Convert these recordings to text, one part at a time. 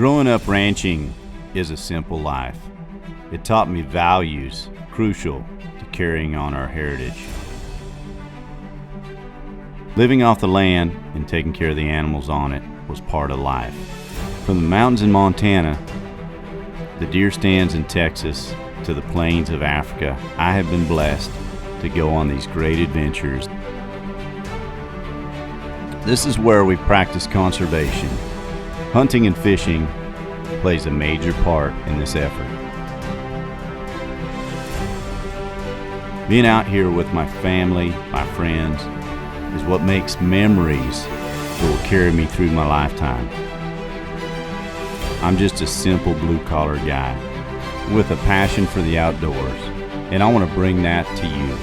Growing up ranching is a simple life. It taught me values crucial to carrying on our heritage. Living off the land and taking care of the animals on it was part of life. From the mountains in Montana, the deer stands in Texas, to the plains of Africa, I have been blessed to go on these great adventures. This is where we practice conservation. Hunting and fishing plays a major part in this effort. Being out here with my family, my friends, is what makes memories that will carry me through my lifetime. I'm just a simple blue-collar guy with a passion for the outdoors, and I want to bring that to you.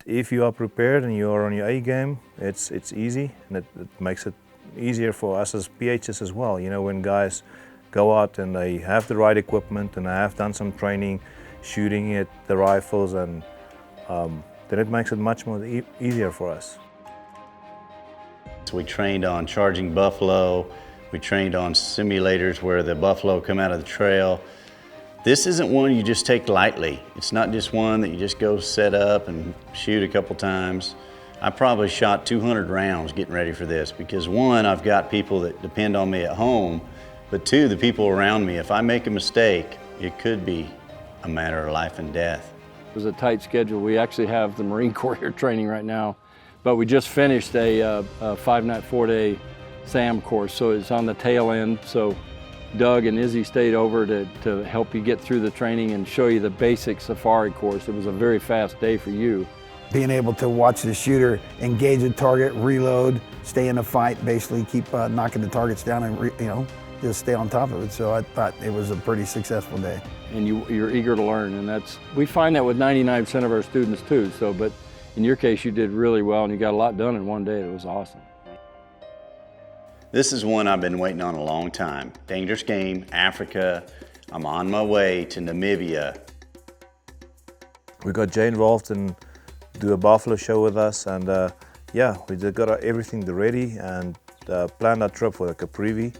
If you are prepared and you are on your A game, it's easy, and it makes it easier for us as PHs as well. You know, when guys go out and they have the right equipment and they have done some training shooting at the rifles, and then it makes it much more easier for us. So we trained on charging buffalo. We trained on simulators where the buffalo come out of the trail. This isn't one you just take lightly. It's not just one that you just go set up and shoot a couple times. I probably shot 200 rounds getting ready for this because one, I've got people that depend on me at home, but two, the people around me. If I make a mistake, it could be a matter of life and death. It was a tight schedule. We actually have the Marine Corps here training right now, but we just finished a 5-night, 4-day SAM course, so it's on the tail end. So Doug and Izzy stayed over to help you get through the training and show you the basic safari course. It was a very fast day for you. Being able to watch the shooter engage a target, reload, stay in the fight, basically keep knocking the targets down and just stay on top of it. So I thought it was a pretty successful day. And you're eager to learn, and we find that with 99% of our students too. So, but in your case, you did really well and you got a lot done in one day. It was awesome. This is one I've been waiting on a long time. Dangerous game, Africa. I'm on my way to Namibia. We got Jay involved and do a buffalo show with us, and yeah, we just got everything ready and planned our trip for the Caprivi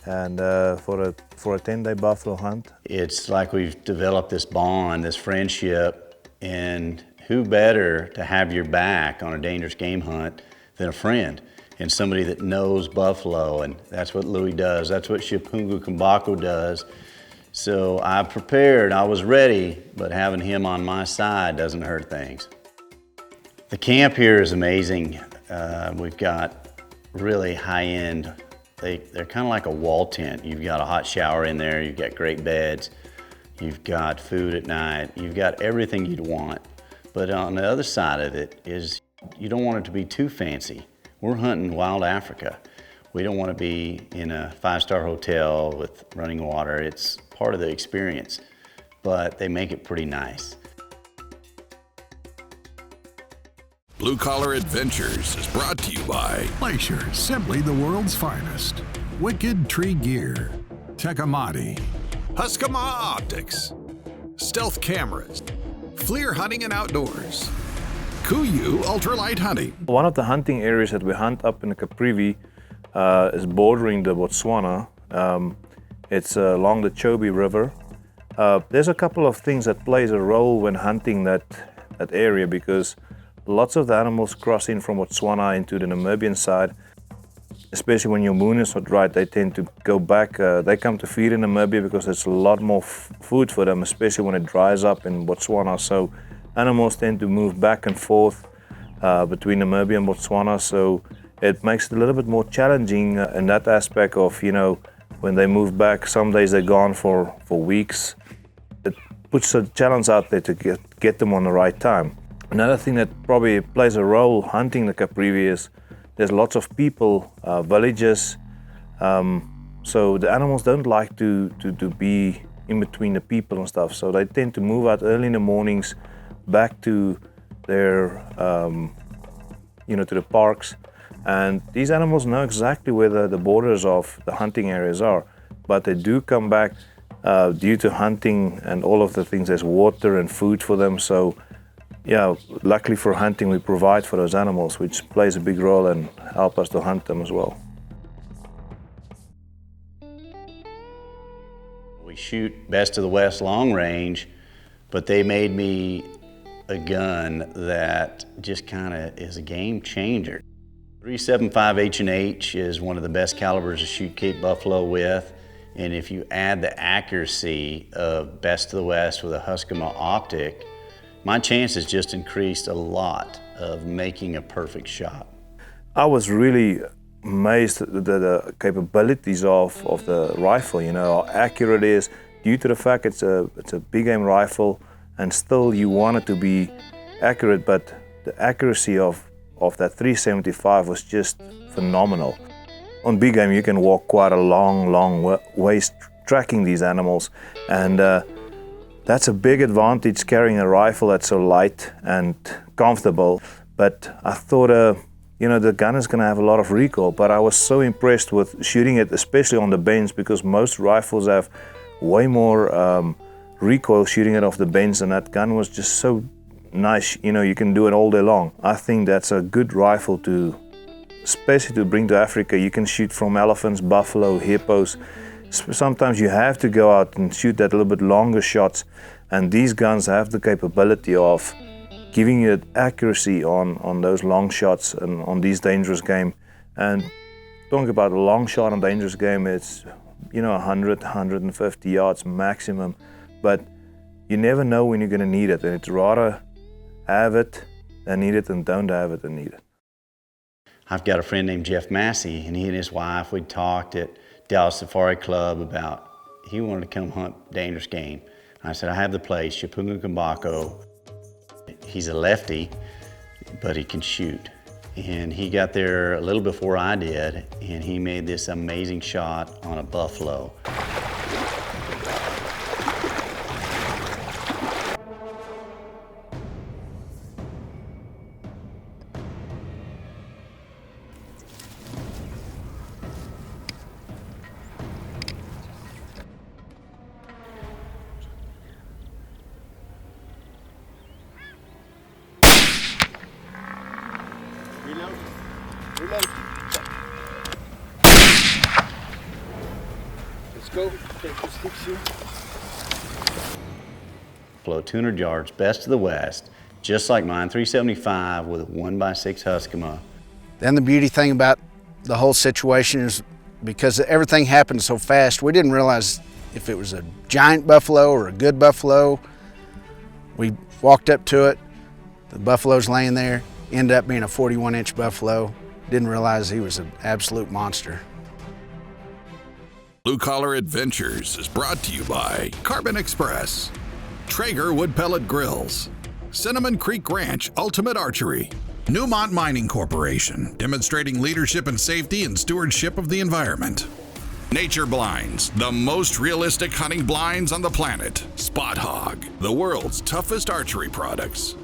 and for a 10-day buffalo hunt. It's like we've developed this bond, this friendship, and who better to have your back on a dangerous game hunt than a friend and somebody that knows buffalo, and that's what Louis does. That's what Chapungu-Kambako does. So I prepared, I was ready, but having him on my side doesn't hurt things. The camp here is amazing. We've got really high-end, they're kind of like a wall tent. You've got a hot shower in there, you've got great beds, you've got food at night, you've got everything you'd want. But on the other side of it is you don't want it to be too fancy. We're hunting wild Africa. We don't want to be in a 5-star hotel with running water. It's part of the experience, but they make it pretty nice. Blue Collar Adventures is brought to you by Glacier, simply the world's finest. Wicked Tree Gear, Tecumate, Huskama Optics, Stealth Cameras, Fleer Hunting and Outdoors, Kuyu Ultralight Hunting. One of the hunting areas that we hunt up in the Caprivi is bordering the Botswana. It's along the Chobe River. There's a couple of things that plays a role when hunting that area, because lots of the animals cross in from Botswana into the Namibian side. Especially when your moon is not right, they tend to go back. They come to feed in Namibia because there's a lot more food for them, especially when it dries up in Botswana. So animals tend to move back and forth between Namibia and Botswana. So it makes it a little bit more challenging in that aspect of, when they move back, some days they're gone for weeks. It puts a challenge out there to get them on the right time. Another thing that probably plays a role hunting the Caprivi is there's lots of people, villages, So the animals don't like to be in between the people and stuff. So they tend to move out early in the mornings back to their, to the parks. And these animals know exactly where the borders of the hunting areas are. But they do come back due to hunting and all of the things. There's water and food for them. So yeah, luckily for hunting, we provide for those animals, which plays a big role and help us to hunt them as well. We shoot Best of the West long range, but they made me a gun that just kind of is a game changer. 375 H&H is one of the best calibers to shoot Cape buffalo with, and if you add the accuracy of Best of the West with a Huskama optic, my chances just increased a lot of making a perfect shot. I was really amazed at the capabilities of the rifle, how accurate it is, due to the fact it's a big game rifle, and still you want it to be accurate, but the accuracy of that 375 was just phenomenal. On big game you can walk quite a long ways tracking these animals, and that's a big advantage carrying a rifle that's so light and comfortable. But I thought the gun is going to have a lot of recoil, but I was so impressed with shooting it, especially on the bends, because most rifles have way more recoil shooting it off the bends, and that gun was just so nice. You can do it all day long. I think that's a good rifle especially to bring to Africa. You can shoot from elephants, buffalo, hippos. Sometimes you have to go out and shoot that little bit longer shots, and these guns have the capability of giving you accuracy on those long shots and on these dangerous game. And talking about a long shot on dangerous game, it's 100, 150 yards maximum, but you never know when you're going to need it, and it's rather have it than need it than don't have it than need it. I've got a friend named Jeff Massey, and he and his wife, we talked at Dallas Safari Club about he wanted to come hunt dangerous game. I said, I have the place, Chapungu-Kambako. He's a lefty, but he can shoot. And he got there a little before I did, and he made this amazing shot on a buffalo. Reload. Let's go. Take your sticks here. Flow 200 yards, Best of the West, just like mine, 375 with a 1x6 Huskama. Then the beauty thing about the whole situation is because everything happened so fast, we didn't realize if it was a giant buffalo or a good buffalo. We walked up to it, the buffalo's laying there, ended up being a 41-inch buffalo. Didn't realize he was an absolute monster. Blue Collar Adventures is brought to you by Carbon Express, Traeger Wood Pellet Grills, Cinnamon Creek Ranch Ultimate Archery, Newmont Mining Corporation, demonstrating leadership and safety and stewardship of the environment. Nature Blinds, the most realistic hunting blinds on the planet. Spot Hog, the world's toughest archery products.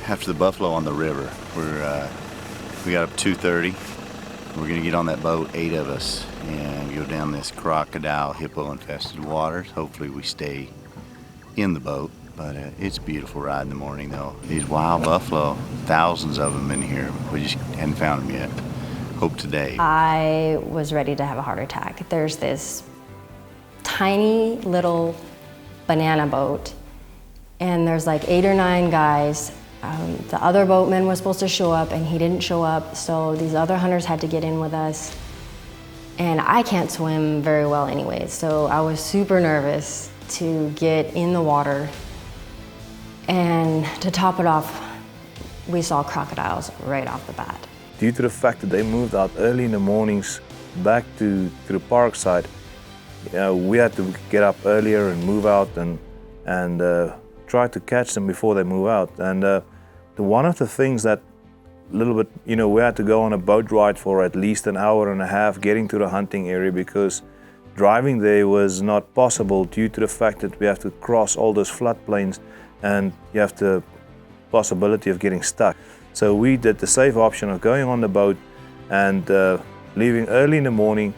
After the buffalo on the river, we got up 2:30. We're gonna get on that boat, 8 of us, and go down this crocodile, hippo-infested waters. Hopefully we stay in the boat, but it's a beautiful ride in the morning though. These wild buffalo, thousands of them in here. We just hadn't found them yet. Hope today. I was ready to have a heart attack. There's this tiny little banana boat, and there's like 8 or 9 guys. The other boatman was supposed to show up, and he didn't show up, so these other hunters had to get in with us. And I can't swim very well anyway, so I was super nervous to get in the water. And to top it off, we saw crocodiles right off the bat. Due to the fact that they moved out early in the mornings back to the park side, we had to get up earlier and move out and try to catch them before they move out. And one of the things that little bit, you know, we had to go on a boat ride for at least an hour and a half getting to the hunting area because driving there was not possible due to the fact that we have to cross all those floodplains and you have the possibility of getting stuck. So we did the safe option of going on the boat and leaving early in the morning,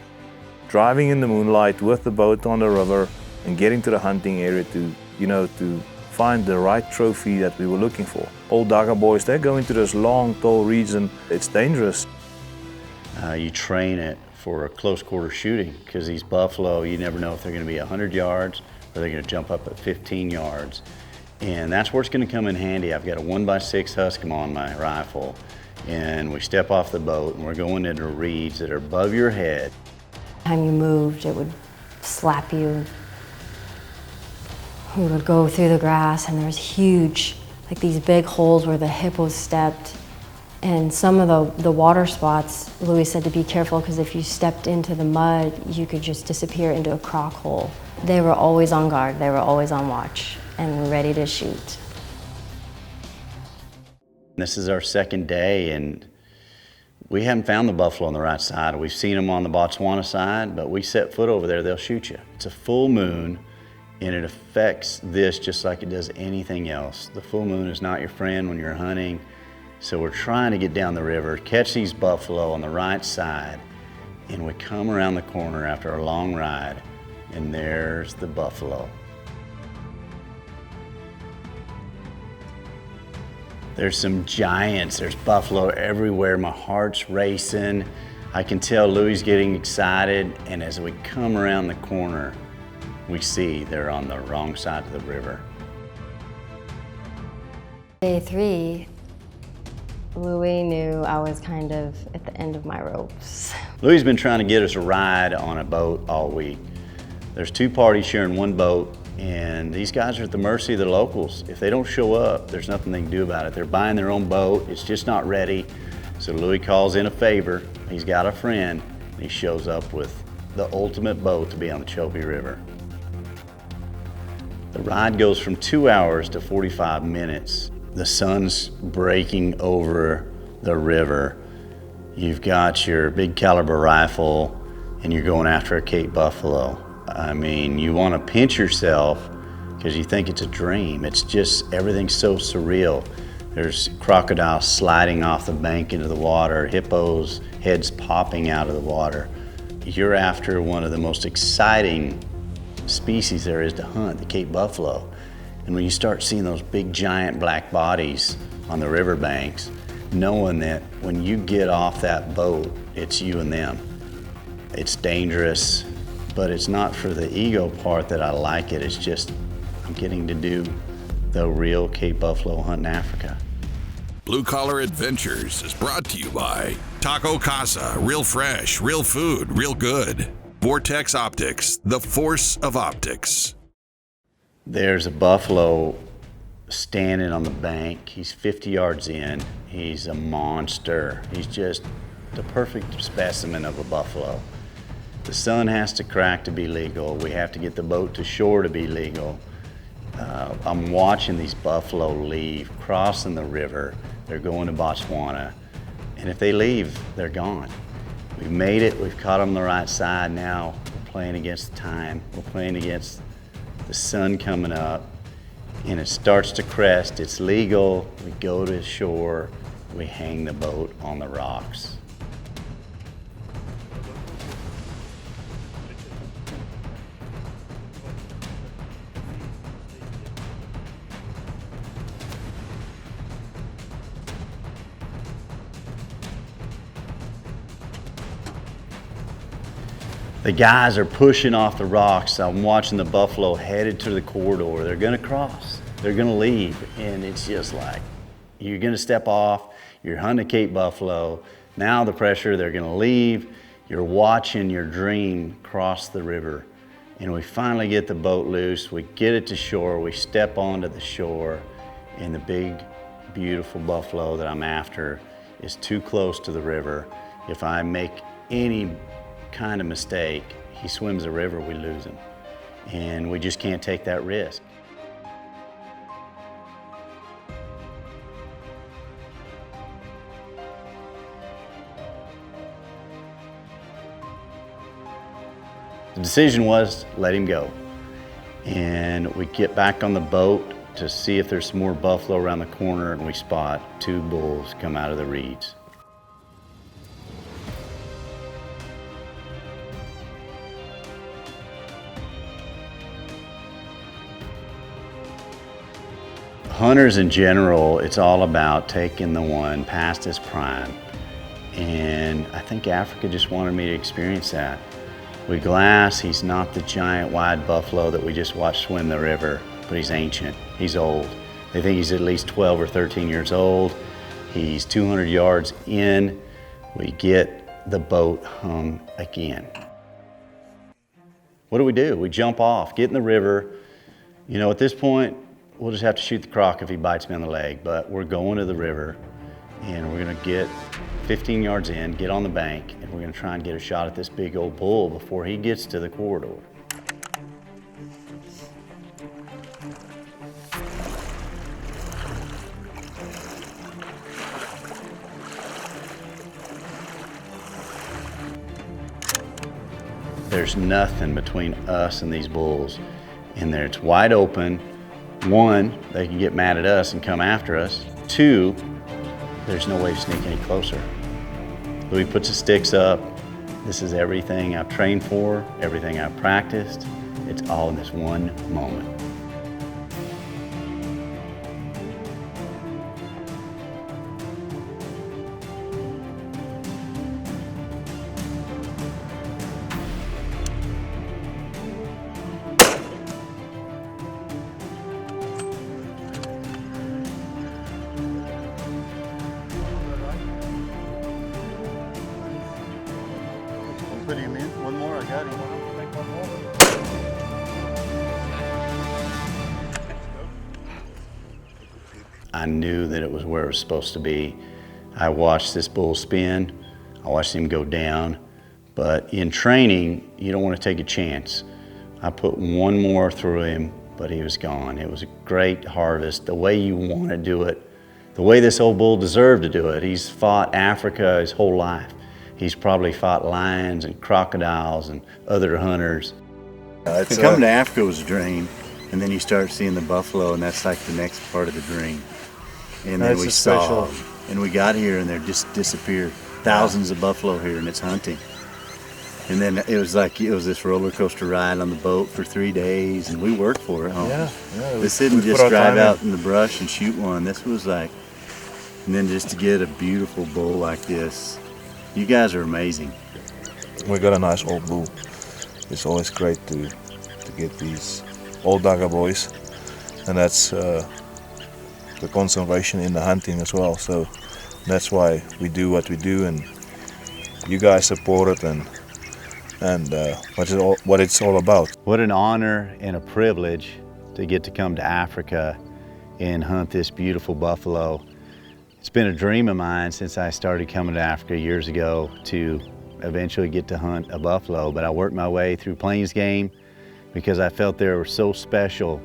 driving in the moonlight with the boat on the river and getting to the hunting area to, you know, to find the right trophy that we were looking for. All Dugga boys, they go into this long, tall reeds and it's dangerous. You train it for close quarter shooting because these buffalo, you never know if they're going to be 100 yards or they're going to jump up at 15 yards. And that's where it's going to come in handy. I've got a 1x6 Huskam on my rifle and we step off the boat and we're going into reeds that are above your head. Every time you moved, it would slap you. We would go through the grass and there's huge, like these big holes where the hippos stepped. And some of the water spots, Louis said to be careful because if you stepped into the mud, you could just disappear into a crock hole. They were always on guard, they were always on watch and ready to shoot. This is our second day and we haven't found the buffalo on the right side. We've seen them on the Botswana side, but we set foot over there, they'll shoot you. It's a full moon. And it affects this just like it does anything else. The full moon is not your friend when you're hunting. So we're trying to get down the river, catch these buffalo on the right side, and we come around the corner after a long ride, and there's the buffalo. There's some giants, there's buffalo everywhere. My heart's racing. I can tell Louis getting excited, and as we come around the corner, we see they're on the wrong side of the river. Day 3, Louis knew I was kind of at the end of my ropes. Louis has been trying to get us a ride on a boat all week. There's 2 parties sharing one boat, and these guys are at the mercy of the locals. If they don't show up, there's nothing they can do about it. They're buying their own boat, it's just not ready. So Louis calls in a favor. He's got a friend, and he shows up with the ultimate boat to be on the Chobe River. The ride goes from 2 hours to 45 minutes. The sun's breaking over the river. You've got your big caliber rifle and you're going after a Cape buffalo. I mean, you want to pinch yourself because you think it's a dream. It's just, everything's so surreal. There's crocodiles sliding off the bank into the water, hippos, heads popping out of the water. You're after one of the most exciting species there is to hunt, the Cape buffalo. And when you start seeing those big giant black bodies on the riverbanks, knowing that when you get off that boat, it's you and them. It's dangerous, but it's not for the ego part that I like it. It's just I'm getting to do the real Cape buffalo hunt in Africa. Blue Collar Adventures is brought to you by Taco Casa, real fresh, real food, real good. Vortex Optics, the force of optics. There's a buffalo standing on the bank. He's 50 yards in. He's a monster. He's just the perfect specimen of a buffalo. The sun has to crack to be legal. We have to get the boat to shore to be legal. I'm watching these buffalo leave, crossing the river. They're going to Botswana. And if they leave, they're gone. We've made it, we've caught them on the right side. Now we're playing against time. We're playing against the sun coming up and it starts to crest. It's legal. We go to shore, we hang the boat on the rocks. The guys are pushing off the rocks. I'm watching the buffalo headed to the corridor. They're gonna cross, they're gonna leave. And it's just like, you're gonna step off, you're hunting a Cape buffalo. Now the pressure, they're gonna leave. You're watching your dream cross the river. And we finally get the boat loose. We get it to shore, we step onto the shore, and the big, beautiful buffalo that I'm after is too close to the river. If I make any kind of mistake, he swims the river, we lose him. And we just can't take that risk. The decision was let him go. And we get back on the boat to see if there's some more buffalo around the corner, and we spot 2 bulls come out of the reeds. Hunters in general, it's all about taking the one past his prime. And I think Africa just wanted me to experience that. With Glass, he's not the giant wide buffalo that we just watched swim the river, but he's ancient, he's old. They think he's at least 12 or 13 years old. He's 200 yards in. We get the boat hung again. What do? We jump off, get in the river. You know, at this point, we'll just have to shoot the croc if he bites me on the leg, but we're going to the river and we're gonna get 15 yards in, get on the bank, and we're gonna try and get a shot at this big old bull before he gets to the corridor. There's nothing between us and these bulls in there. It's wide open. 1, they can get mad at us and come after us. 2, there's no way to sneak any closer. Louis puts his sticks up. This is everything I've trained for, everything I've practiced. It's all in this one moment. Put him in. One more, I got him. Make one more. I knew that it was where it was supposed to be. I watched this bull spin. I watched him go down. But in training, you don't want to take a chance. I put one more through him, but he was gone. It was a great harvest, the way you want to do it, the way this old bull deserved to do it. He's fought Africa his whole life. He's probably fought lions and crocodiles and other hunters. Coming to Africa was a dream, and then you start seeing the buffalo, and that's like the next part of the dream. And then we saw, and we got here, and they're just disappeared. Thousands of buffalo here, and it's hunting. And then it was this roller coaster ride on the boat for 3 days, and we worked for it. This didn't just drive out in the brush and shoot one. This was like, and then just to get a beautiful bull like this. You guys are amazing. We got a nice old bull. It's always great to get these old Dugga boys, and that's the conservation in the hunting as well. So that's why we do what we do, and you guys support it, and what it's all about. What an honor and a privilege to get to come to Africa and hunt this beautiful buffalo. It's been a dream of mine since I started coming to Africa years ago to eventually get to hunt a buffalo, but I worked my way through Plains game because I felt they were so special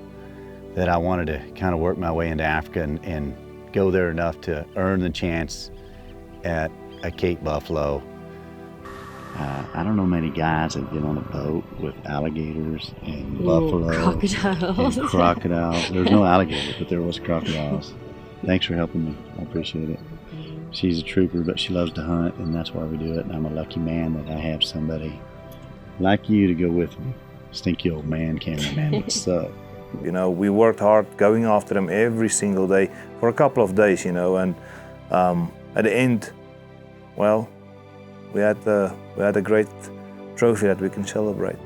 that I wanted to kind of work my way into Africa and go there enough to earn the chance at a Cape buffalo. I don't know many guys that get on a boat with alligators and buffalo crocodiles. and crocodiles. There was no alligator, but there was crocodiles. Thanks for helping me. I appreciate it. She's a trooper, but she loves to hunt, and that's why we do it. And I'm a lucky man that I have somebody like you to go with me. Stinky old man cameraman would suck. You know, we worked hard going after them every single day for a couple of days, you know, and at the end, well, we had a great trophy that we can celebrate.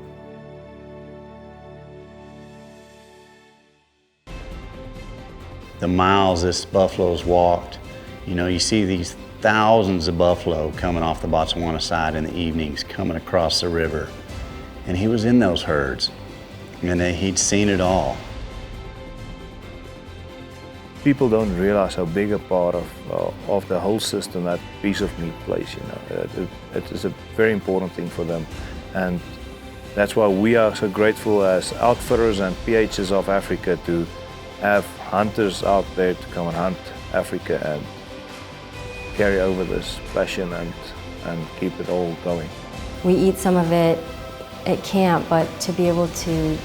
The miles this buffalo's walked, you know, you see these thousands of buffalo coming off the Botswana side in the evenings, coming across the river. And he was in those herds, and he'd seen it all. People don't realize how big a part of the whole system that piece of meat plays, you know. It is a very important thing for them. And that's why we are so grateful as outfitters and PHs of Africa to have hunters out there to come and hunt Africa and carry over this passion and keep it all going. We eat some of it at camp, but to be able to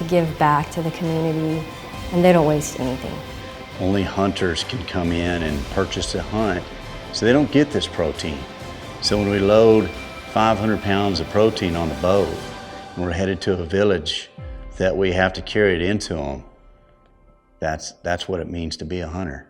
give back to the community, and they don't waste anything. Only hunters can come in and purchase a hunt, so they don't get this protein. So when we load 500 pounds of protein on the boat, and we're headed to a village that we have to carry it into them, that's what it means to be a hunter.